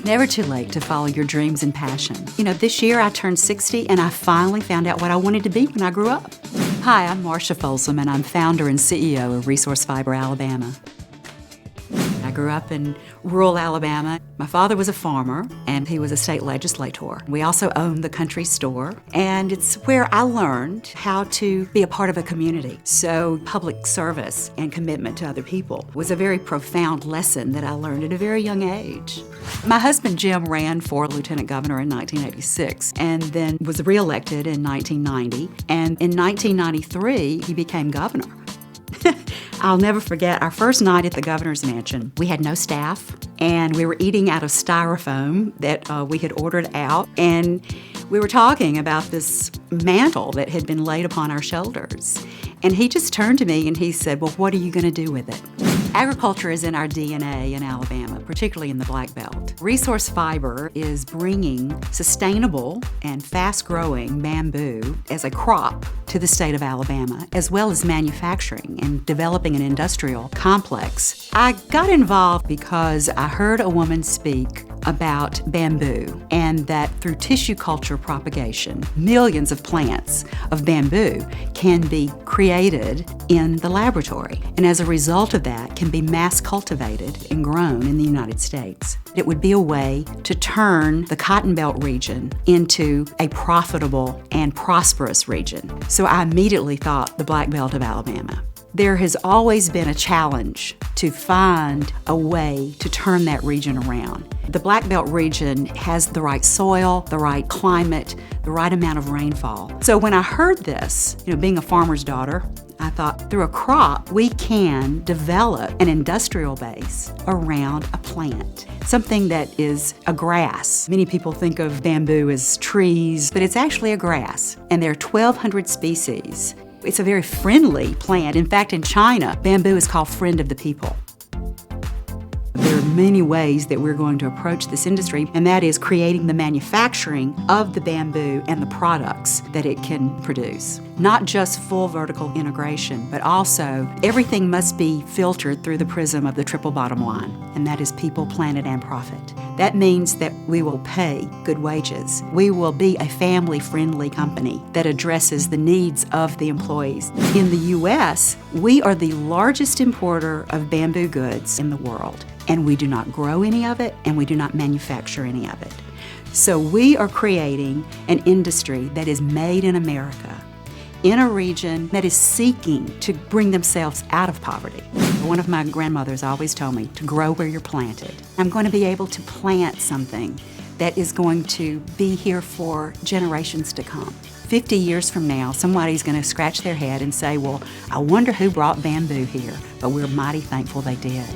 never too late to follow your dreams and passion. This year I turned 60 and I finally found out what I wanted to be when I grew up. Hi, I'm Marsha Folsom and I'm founder and CEO of Resource Fiber Alabama. I grew up in rural Alabama. My father was a farmer and he was a state legislator. We also owned the country store, and it's where I learned how to be a part of a community. So public service and commitment to other people was a very profound lesson that I learned at a very young age. My husband Jim ran for lieutenant governor in 1986 and then was reelected in 1990, and in 1993 he became governor. I'll never forget our first night at the governor's mansion. We had no staff, and we were eating out of styrofoam that we had ordered out, and we were talking about this mantle that had been laid upon our shoulders. And he just turned to me and he said, "Well, what are you going to do with it?" Agriculture is in our DNA in Alabama, particularly in the Black Belt. Resource Fiber is bringing sustainable and fast-growing bamboo as a crop to the state of Alabama, as well as manufacturing and developing an industrial complex. I got involved because I heard a woman speak about bamboo, and that through tissue culture propagation, millions of plants of bamboo can be created in the laboratory, and as a result of that can be mass cultivated and grown in the United States. It would be a way to turn the Cotton Belt region into a profitable and prosperous region. So I immediately thought the Black Belt of Alabama. There has always been a challenge to find a way to turn that region around. The Black Belt region has the right soil, the right climate, the right amount of rainfall. So when I heard this, being a farmer's daughter, I thought through a crop, we can develop an industrial base around a plant, something that is a grass. Many people think of bamboo as trees, but it's actually a grass, and there are 1,200 species. It's a very friendly plant. In fact, in China, bamboo is called friend of the people. There are many ways that we're going to approach this industry, and that is creating the manufacturing of the bamboo and the products that it can produce. Not just full vertical integration, but also everything must be filtered through the prism of the triple bottom line, and that is people, planet, and profit. That means that we will pay good wages. We will be a family-friendly company that addresses the needs of the employees. In the U.S., we are the largest importer of bamboo goods in the world, and we do not grow any of it, and we do not manufacture any of it. So we are creating an industry that is made in America, in a region that is seeking to bring themselves out of poverty. One of my grandmothers always told me to grow where you're planted. I'm going to be able to plant something that is going to be here for generations to come. 50 years from now, somebody's going to scratch their head and say, "Well, I wonder who brought bamboo here," but we're mighty thankful they did.